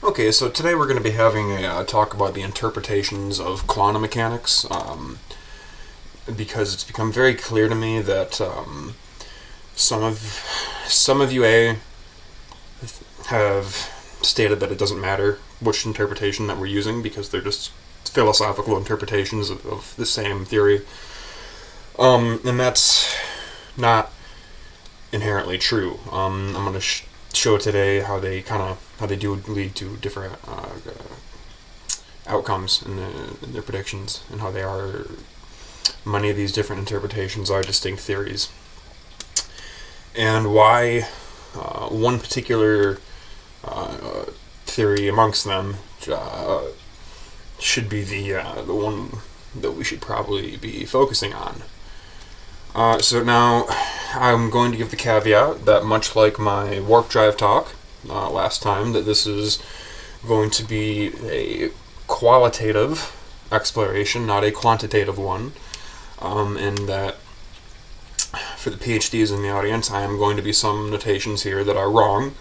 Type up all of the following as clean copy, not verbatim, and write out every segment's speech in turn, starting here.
Okay, so today we're going to be having a talk about the interpretations of quantum mechanics, because it's become very clear to me that some of you have stated that it doesn't matter which interpretation that we're using because they're just philosophical interpretations of the same theory, and that's not inherently true. I'm going to show today how they do lead to different outcomes in their predictions, and how many of these different interpretations are distinct theories, and why one particular theory amongst them should be the one that we should probably be focusing on. So now, I'm going to give the caveat that, much like my warp drive talk last time, that this is going to be a qualitative exploration, not a quantitative one, and that for the PhDs in the audience, I am going to be some notations here that are wrong.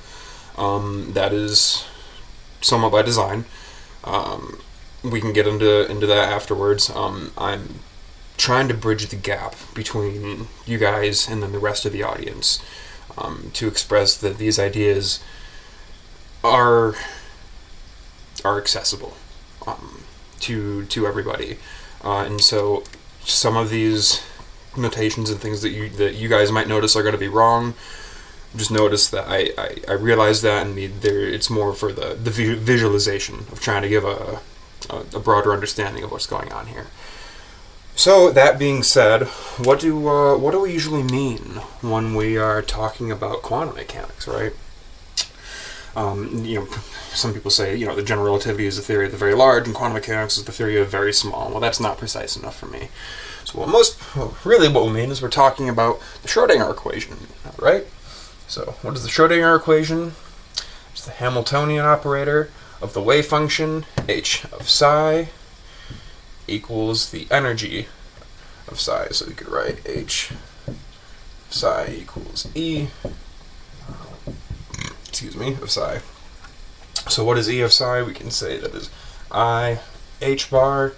That is somewhat by design. We can get into that afterwards. I'm trying to bridge the gap between you guys and then the rest of the audience, to express that these ideas are accessible to everybody, and so some of these notations and things that you guys might notice are going to be wrong. Just notice that I realize that, and it's more for the visualization of trying to give a broader understanding of what's going on here. So, that being said, what do we usually mean when we are talking about quantum mechanics, right? Some people say, the general relativity is the theory of the very large, and quantum mechanics is the theory of the very small. Well, that's not precise enough for me. So, what we mean is we're talking about the Schrödinger equation, right? So, what is the Schrödinger equation? It's the Hamiltonian operator of the wave function h of psi equals the energy of psi. So we could write h of psi equals E of psi. So what is E of psi? We can say that is I h bar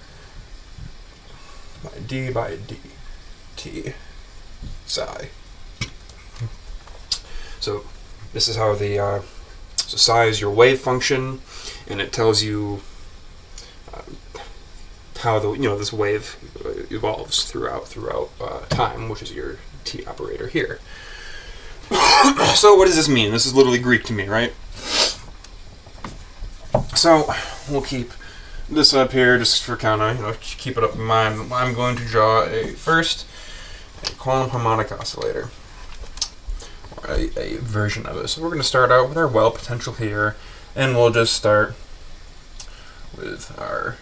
by dt psi. So this is how so psi is your wave function, and it tells you how this wave evolves throughout time, which is your t operator here. So what does this mean? This is literally Greek to me, right? So we'll keep this up here just for kind of keep it up in mind. I'm going to draw a quantum harmonic oscillator, or a version of it. So we're going to start out with our well potential here, and we'll just start with our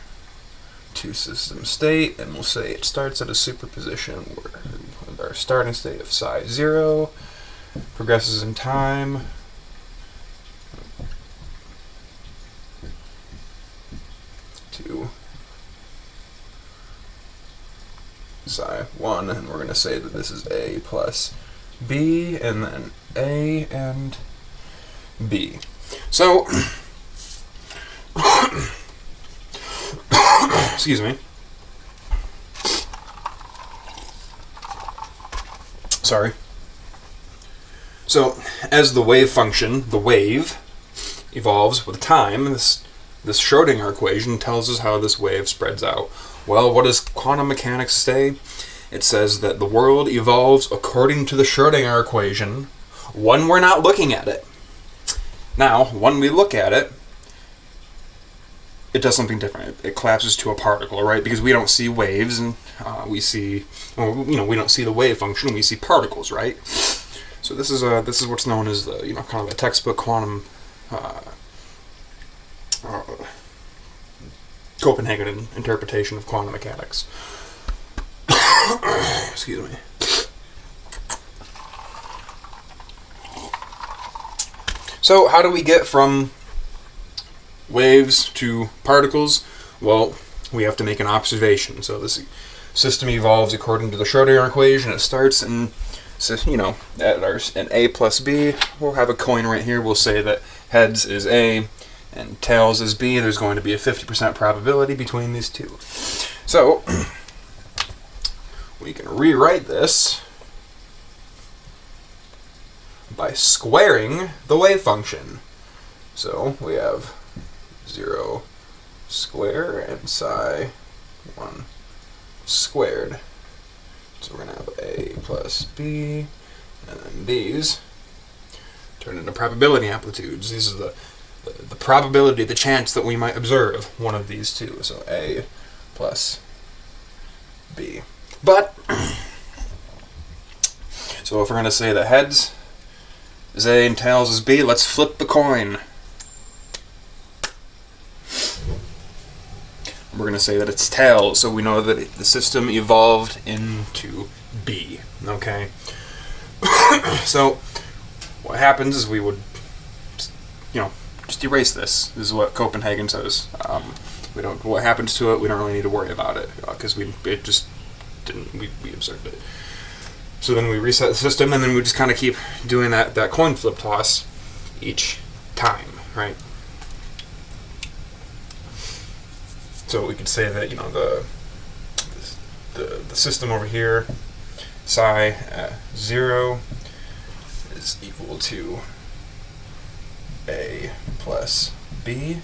two-system state, and we'll say it starts at a superposition with our starting state of psi 0, progresses in time to psi 1, and we're going to say that this is A plus B, and then A and B. So excuse me. Sorry. So, as the wave function, the wave, evolves with time, this Schrödinger equation tells us how this wave spreads out. Well, what does quantum mechanics say? It says that the world evolves according to the Schrödinger equation when we're not looking at it. Now, when we look at it, it does something different. It collapses to a particle, right? Because we don't see waves, and we don't see the wave function. We see particles, right? So this is what's known as the kind of a textbook quantum Copenhagen interpretation of quantum mechanics. Excuse me. So how do we get from waves to particles? Well, we have to make an observation. So this system evolves according to the Schrödinger equation. It starts in, at an A plus B. We'll have a coin right here. We'll say that heads is A and tails is B, there's going to be a 50% probability between these two. So, we can rewrite this by squaring the wave function. So, we have 0 square and psi 1 squared. So we're going to have A plus B, and then these turn into probability amplitudes. These are the probability, the chance that we might observe one of these two. So A plus B. But, so if we're going to say that heads is A and tails is B, let's flip the coin. We're going to say that it's tails, so we know that the system evolved into B. Okay? So, what happens is we would, just erase this. This is what Copenhagen says. What happens to it, we don't really need to worry about it, because we observed it. So then we reset the system, and then we just kind of keep doing that coin flip toss each time, right? So we could say that, the system over here, psi at 0 is equal to A plus B,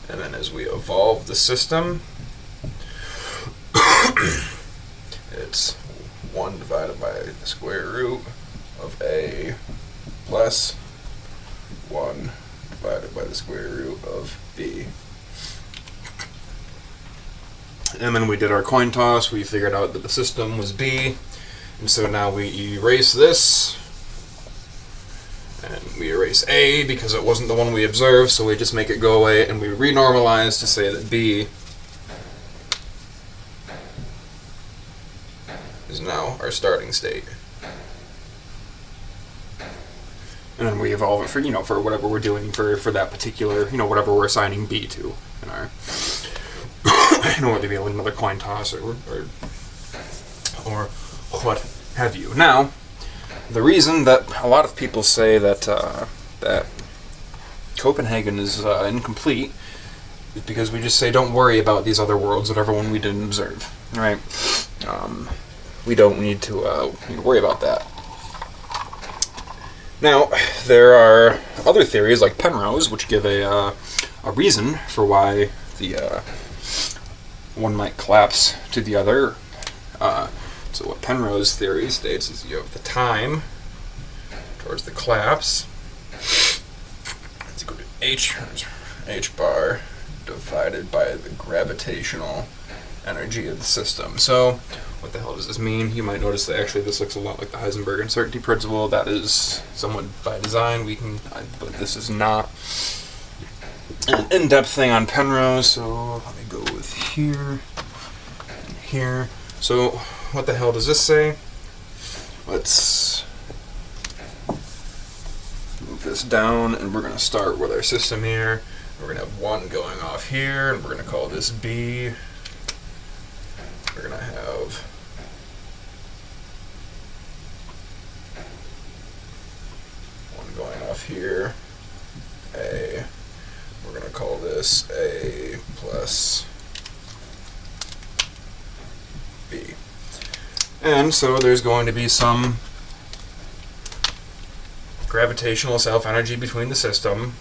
and then as we evolve the system, it's 1 divided by the square root of A plus 1 divided by the square root of B. And then we did our coin toss, we figured out that the system was B, and so now we erase this, and we erase A because it wasn't the one we observed, so we just make it go away, and we renormalize to say that B is now our starting state. And then we evolve it for whatever we're doing for that particular, whatever we're assigning B to in our whether it be another coin toss or what have you. Now, the reason that a lot of people say that that Copenhagen is incomplete is because we just say don't worry about these other worlds, whatever one we didn't observe, right? We don't need to worry about that. Now, there are other theories like Penrose, which give a reason for why the one might collapse to the other. So what Penrose theory states is you have the time towards the collapse. It's equal to h bar divided by the gravitational energy of the system. So what the hell does this mean? You might notice that actually this looks a lot like the Heisenberg uncertainty principle. That is somewhat by design. But this is not an in-depth thing on Penrose, so let me go with here and here. So what the hell does this say? Let's move this down, and we're going to start with our system here. We're going to have 1 going off here, and we're going to call this B. We're going to have 1 going off here, A. We're going to call this A plus B. And so there's going to be some gravitational self-energy between the system.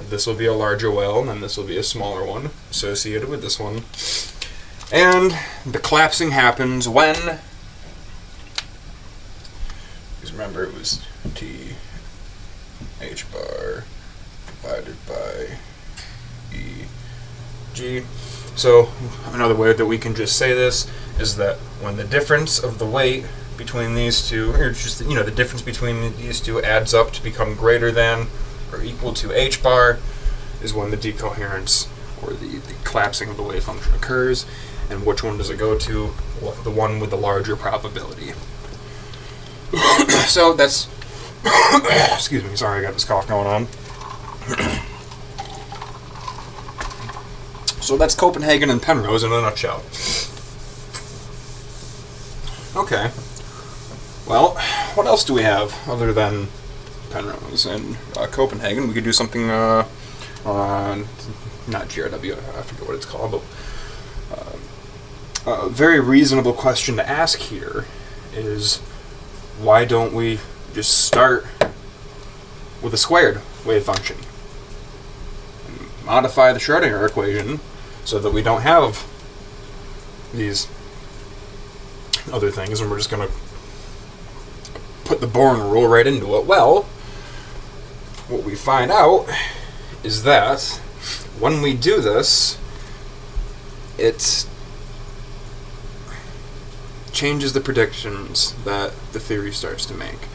This will be a larger well, and then this will be a smaller one associated with this one. And the collapsing happens when, because remember it was T h bar divided by E G. So another way that we can just say this is that when the difference of the weight between these two, or just the difference between these two adds up to become greater than or equal to h bar, is when the decoherence or the collapsing of the wave function occurs. And which one does it go to? Well, the one with the larger probability. So that's excuse me, sorry, I got this cough going on. So that's Copenhagen and Penrose in a nutshell. Okay. Well, what else do we have other than Penrose and Copenhagen? We could do something not GRW, I forget what it's called, but a very reasonable question to ask here is, why don't we just start with a squared wave function? Modify the Schrodinger equation so that we don't have these other things, and we're just going to put the Born rule right into it. Well, what we find out is that when we do this, it changes the predictions that the theory starts to make.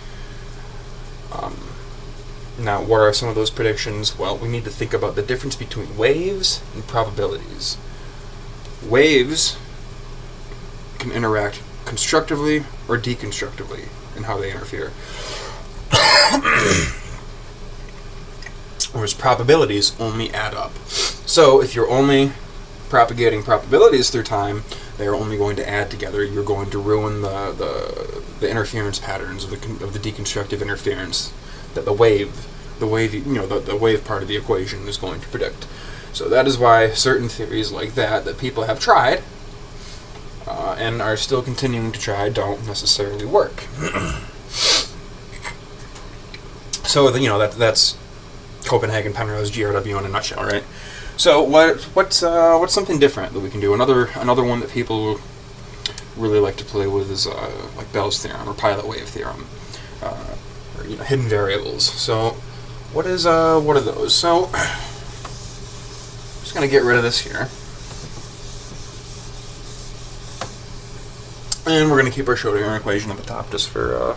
Now, what are some of those predictions? Well, we need to think about the difference between waves and probabilities. Waves can interact constructively or deconstructively in how they interfere. Whereas probabilities only add up. So if you're only propagating probabilities through time, they're only going to add together. You're going to ruin the interference patterns of the deconstructive interference that the wave part of the equation is going to predict. So that is why certain theories like that people have tried and are still continuing to try don't necessarily work. So that's Copenhagen, Penrose, GRW in a nutshell, right? So what's something different that we can do? Another one that people really like to play with is like Bell's theorem or pilot wave theorem, or hidden variables. So what are those? So I'm just gonna get rid of this here, and we're gonna keep our Schrodinger equation at the top just for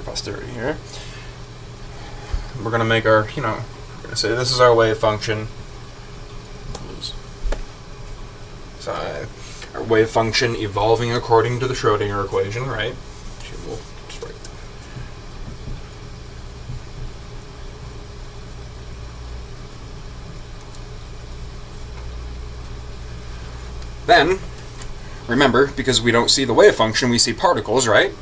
posterity here. We're gonna make our we're gonna say this is our wave function. Our wave function evolving according to the Schrodinger equation, right? We'll just write that. Then, remember, because we don't see the wave function, we see particles, right?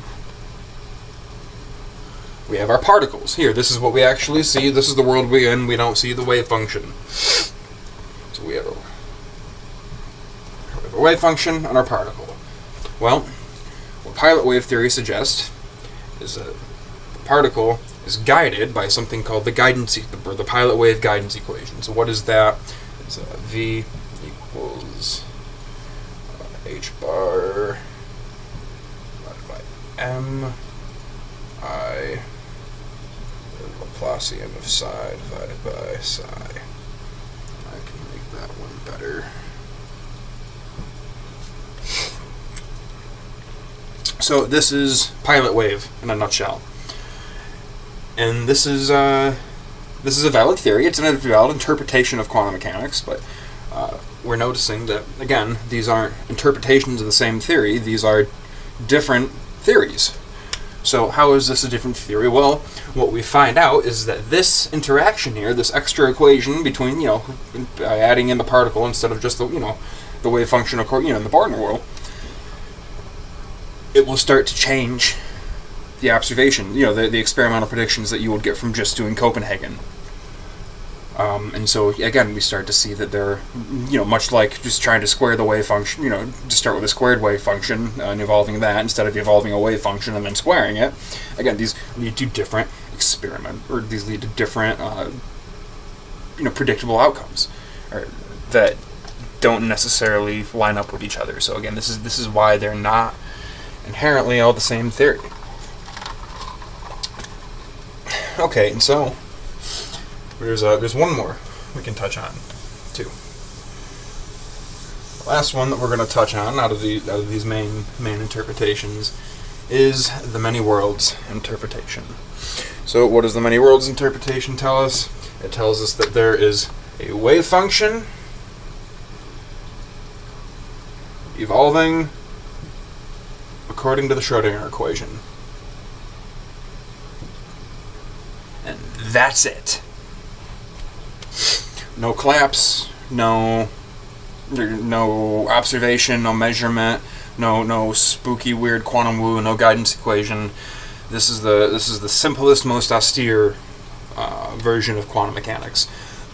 We have our particles. Here, this is what we actually see. This is the world we're in. We don't see the wave function. So we have a wave function and our particle. Well, what pilot wave theory suggests is that the particle is guided by something called the pilot wave guidance equation. So what is that? It's V equals h bar divided by m I Laplacian of psi divided by psi. I can make that one better. So this is pilot wave in a nutshell, and this is a valid theory. It's a valid interpretation of quantum mechanics, but we're noticing that again, these aren't interpretations of the same theory. These are different theories. So how is this a different theory? Well, what we find out is that this interaction here, this extra equation between adding in the particle instead of just the wave function in the Born rule, it will start to change the observation, the experimental predictions that you would get from just doing Copenhagen. And so again, we start to see that they're, much like just trying to square the wave function, to start with a squared wave function and evolving that instead of evolving a wave function and then squaring it. Again, these lead to different these lead to different, predictable outcomes, or that don't necessarily line up with each other. So again, this is why they're not inherently all the same theory. Okay, and so there's one more we can touch on too. The last one that we're going to touch on out of these main interpretations is the many worlds interpretation. So what does the many worlds interpretation tell us? It tells us that there is a wave function evolving according to the Schrodinger equation. And that's it. No collapse, no observation, no measurement, no spooky weird quantum woo, no guidance equation. This is the simplest, most austere version of quantum mechanics.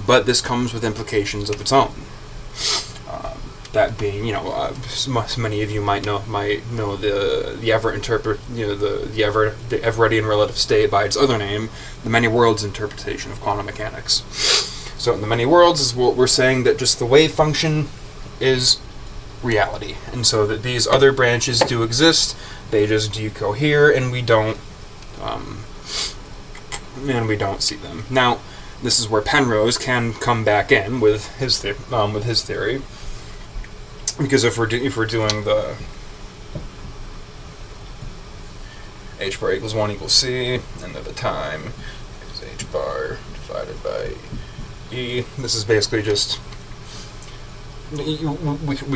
But this comes with implications of its own. That being, many of you might know the Everett the Everettian relative state by its other name, the many worlds interpretation of quantum mechanics. So in the many worlds is what we're saying that just the wave function is reality, and so that these other branches do exist, they just decohere, and we don't see them. Now, this is where Penrose can come back in with his theory. Because if we're doing the h bar equals 1 equals c, and then the time is h bar divided by e, this is basically just we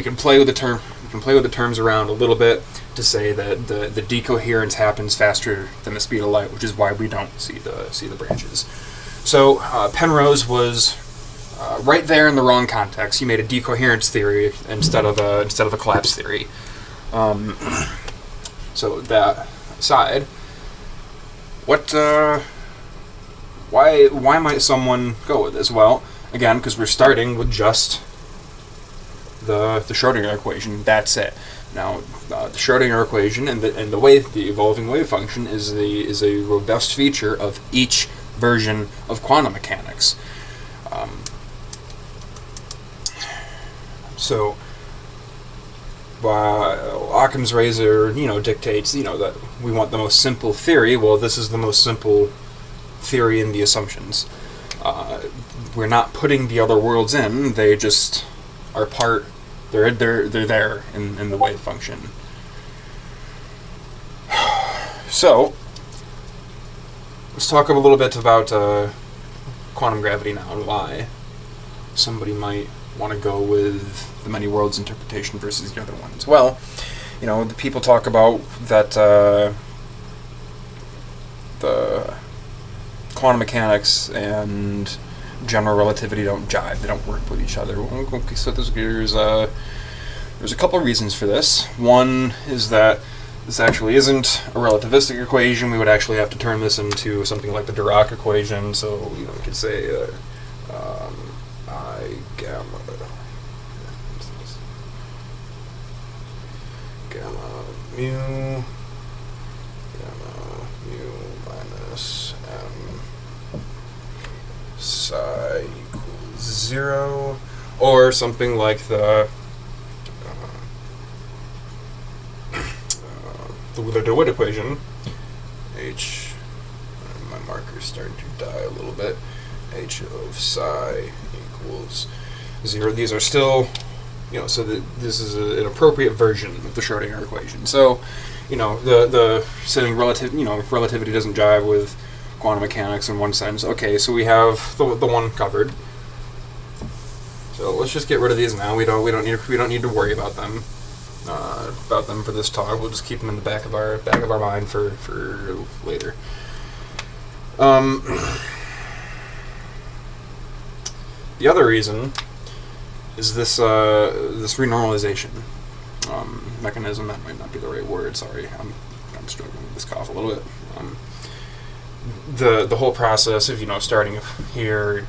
can play with the terms around a little bit to say that the decoherence happens faster than the speed of light, which is why we don't see the branches. So Penrose was right there in the wrong context. He made a decoherence theory instead of a collapse theory. So that aside, why might someone go with this? Well, again, because we're starting with just the Schrodinger equation. That's it. Now, the Schrodinger equation and the evolving wave function is a robust feature of each version of quantum mechanics. So, Occam's razor, dictates, that we want the most simple theory. Well, this is the most simple theory in the assumptions. We're not putting the other worlds in; they just are part. They're there in the wave function. So, let's talk a little bit about quantum gravity now and why somebody might want to go with the many worlds interpretation versus the other ones. Well, the people talk about that the quantum mechanics and general relativity don't jive. They don't work with each other. Okay, so there's a couple of reasons for this. One is that this actually isn't a relativistic equation. We would actually have to turn this into something like the Dirac equation. So, we could say I gamma mu minus m psi equals 0, or something like the DeWitt equation. My marker's starting to die a little bit. H of psi equals 0. These are still, so this is an appropriate version of the Schrodinger equation. So, the saying relativity doesn't jive with quantum mechanics in one sense. Okay, so we have the one covered. So let's just get rid of these now. We don't need to worry about them for this talk. We'll just keep them in the back of our mind for later. The other reason is this renormalization mechanism. That might not be the right word. Sorry, I'm struggling with this cough a little bit. The whole process of starting here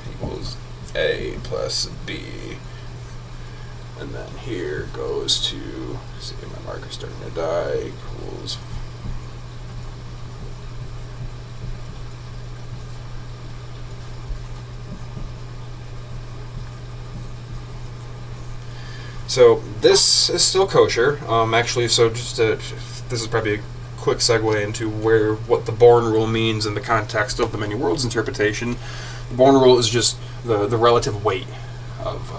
equals a plus b, and then here goes to, see, my marker's starting to die, equals so this is still kosher. Actually, so this is probably a quick segue into what the Born rule means in the context of the many worlds interpretation. The Born rule is just the relative weight of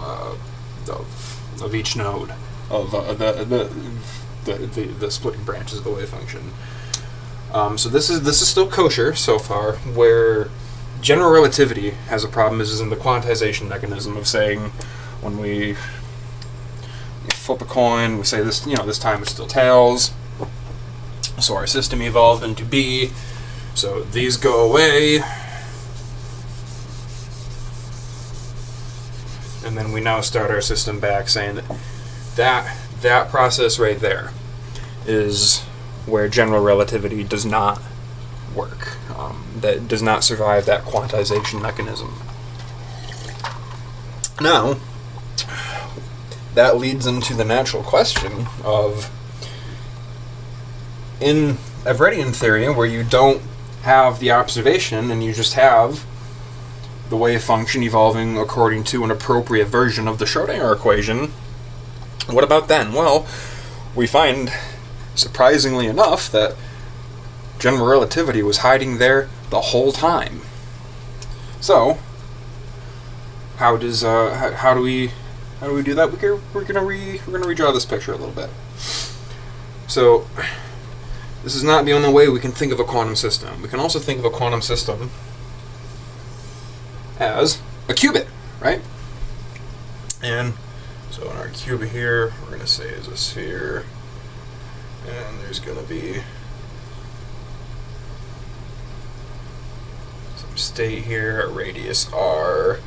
each node of the splitting branches of the wave function. So this is still kosher so far. Where general relativity has a problem is in the quantization mechanism of saying, when we flip a coin, we say this time it's still tails. So our system evolved into B. So these go away. And then we now start our system back, saying that process right there is where general relativity does not work. That does not survive that quantization mechanism. Now, that leads into the natural question of, in Everettian theory, where you don't have the observation and you just have the wave function evolving according to an appropriate version of the Schrödinger equation, what about then? Well, we find, surprisingly enough, that general relativity was hiding there the whole time. So, how do we do that? We're gonna redraw this picture a little bit. So, this is not the only way we can think of a quantum system. We can also think of a quantum system as a qubit, right? And so in our qubit here, we're gonna say is a sphere, and there's gonna be some state here, a radius r,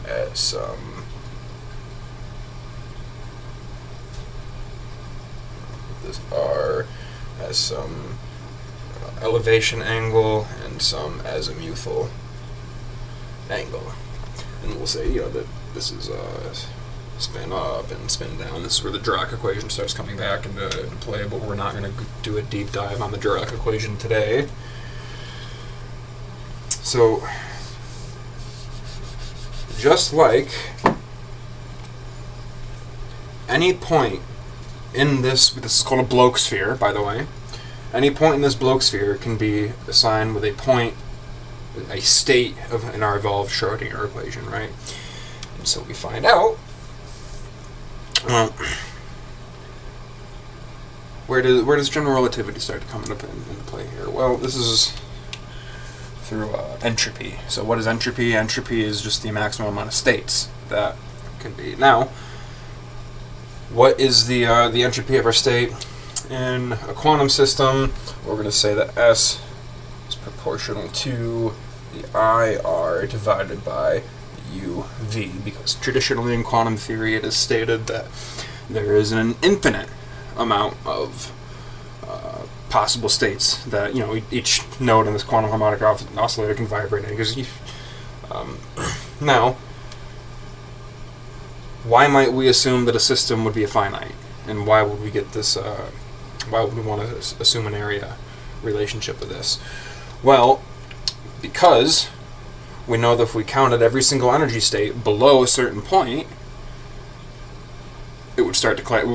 at some this r as some elevation angle and some azimuthal angle, and we'll say that this is spin up and spin down. This is where the Dirac equation starts coming back into play, but we're not going to do a deep dive on the Dirac equation today. So, just like any point in this is called a Bloch sphere, by the way. Any point in this Bloch sphere can be assigned with a state in our evolved Schrödinger equation, right? And so we find out, where does general relativity start to come into play here? Well, this is through entropy. So what is entropy? Entropy is just the maximum amount of states that can be. Now, what is the entropy of our state in a quantum system? We're going to say that S is proportional to the IR divided by UV, because traditionally in quantum theory it is stated that there is an infinite amount of possible states that each node in this quantum harmonic oscillator can vibrate in. Because now, why might we assume that a system would be a finite, and why would we get this? Why would we want to assume an area relationship with this? Well, because we know that if we counted every single energy state below a certain point, it would start to collapse.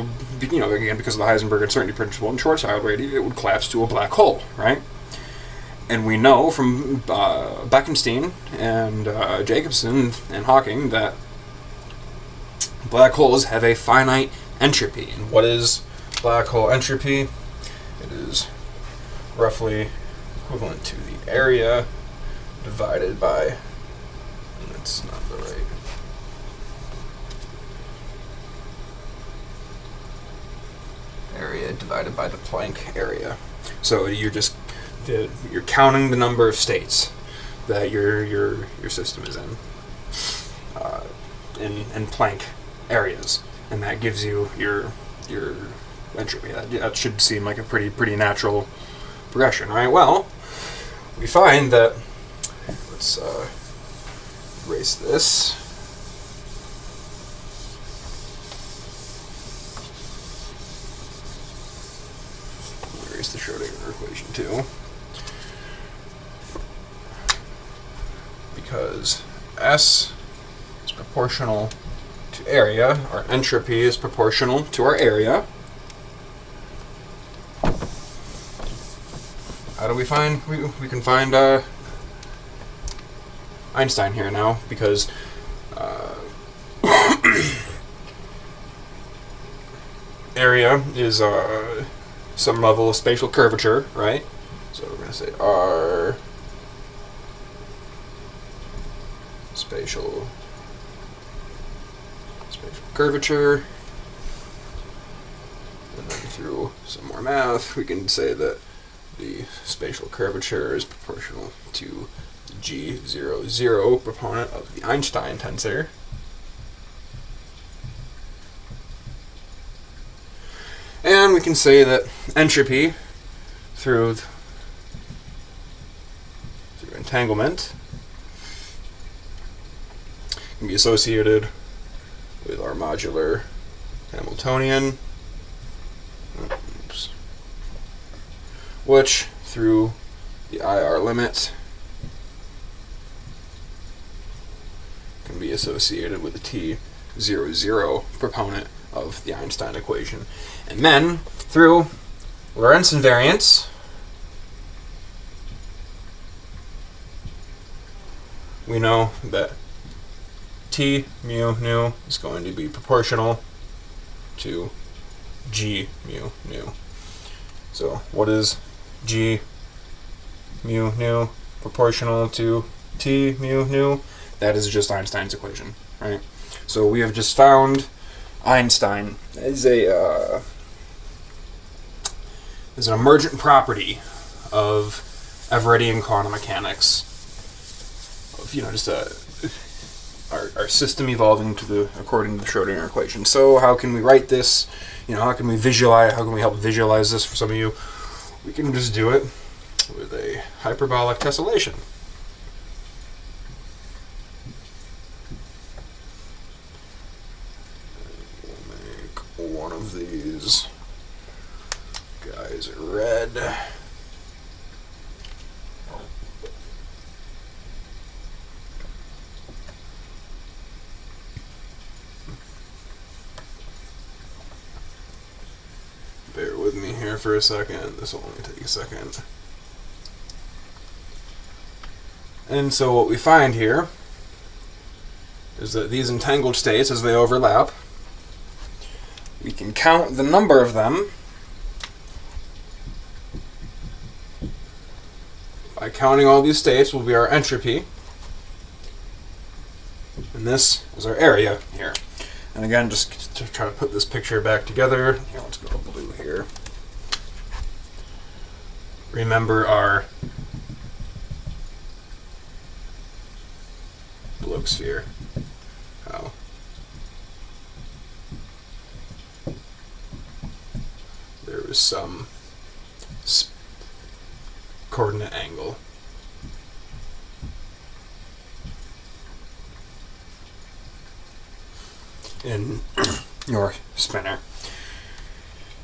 Again, because of the Heisenberg uncertainty principle and Schwarzschild radius, it would collapse to a black hole, right? And we know from Bekenstein and Jacobson and Hawking that black holes have a finite entropy. And what is black hole entropy? It is roughly equivalent to the area divided by, and that's not the right, area divided by the Planck area. So you're counting the number of states that your system is in Planck areas, and that gives you your entropy. That should seem like a pretty natural progression, right? Well, we find that, let's erase this. Erase the Schrödinger equation too, because S is proportional to area. Our entropy is proportional to our area. How do we find? We can find Einstein here now, because area is some level of spatial curvature, right? So we're going to say R spatial curvature, and then through some more math we can say that the spatial curvature is proportional to G00 proponent of the Einstein tensor. And we can say that entropy through entanglement can be associated with our modular Hamiltonian, oops, which through the IR limit can be associated with the T00 proponent of the Einstein equation. And then through Lorentz invariance, we know that T mu nu is going to be proportional to G mu nu. So what is G mu nu proportional to T mu nu? That is just Einstein's equation, right? So we have just found Einstein as an emergent property of Everettian quantum mechanics. Of, just our system evolving according to the Schrodinger equation. So how can we write this? How can we visualize? How can we help visualize this for some of you? We can just do it with a hyperbolic tessellation. We'll make one of these guys red. Bear with me here for a second. This will only take a second. And so what we find here is that these entangled states, as they overlap, we can count the number of them by counting all these states will be our entropy. And this is our area here. And again, just to try to put this picture back together, let's go blue here. Remember our Bloch sphere. How there was some coordinate angle. In your spinner.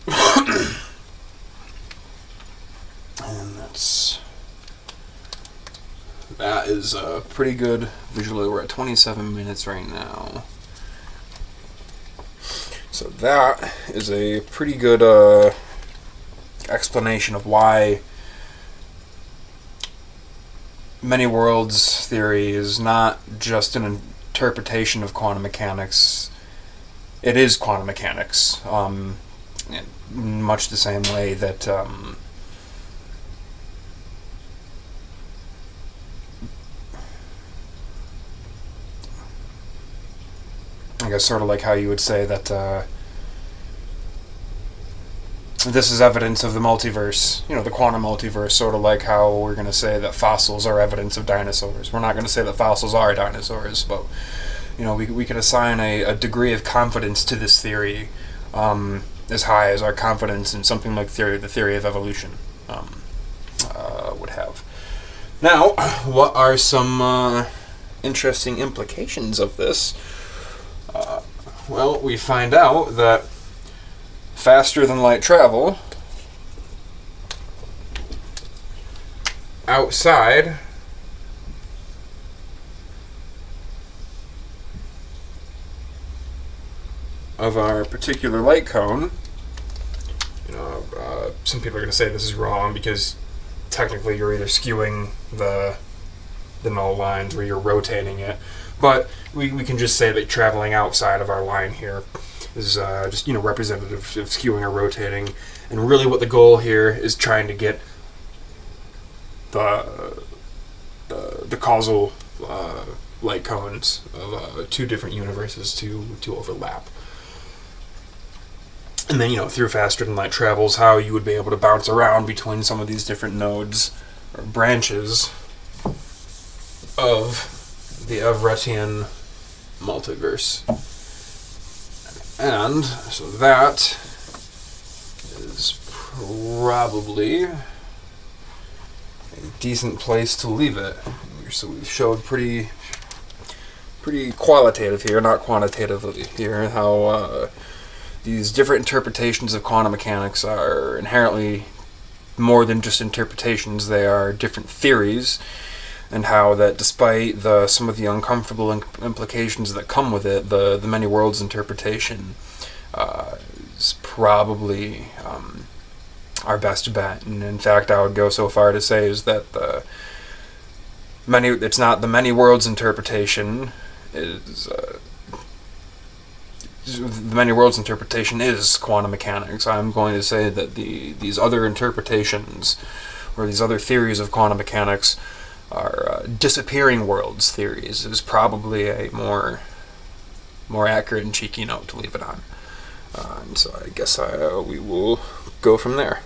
And that is a pretty good visually. We're at 27 minutes right now. So that is a pretty good explanation of why many worlds theory is not just an interpretation of quantum mechanics. It is quantum mechanics, in much the same way that I guess sort of like how you would say that this is evidence of the multiverse, the quantum multiverse, sort of like how we're going to say that fossils are evidence of dinosaurs. We're not going to say that fossils are dinosaurs, but we could assign a degree of confidence to this theory as high as our confidence in something like the theory of evolution would have. Now, what are some interesting implications of this? Well, we find out that faster than light travel outside of our particular light cone. Some people are going to say this is wrong because technically you're either skewing the null lines or you're rotating it. But we can just say that traveling outside of our line here is just representative of skewing or rotating. And really what the goal here is trying to get the causal light cones of two different universes to overlap. And then, through faster than light travels, how you would be able to bounce around between some of these different nodes or branches of the Everettian multiverse. And so that is probably a decent place to leave it. So we've showed pretty pretty qualitative here, not quantitatively here, how these different interpretations of quantum mechanics are inherently more than just interpretations. They are different theories, and how that despite some of the uncomfortable implications that come with it, the many worlds interpretation is probably our best bet. And in fact, I would go so far to say is that it's not the many worlds interpretation is the many worlds interpretation is quantum mechanics. I'm going to say that these other interpretations or these other theories of quantum mechanics are disappearing worlds theories is probably a more accurate and cheeky note to leave it on. And so I guess we will go from there.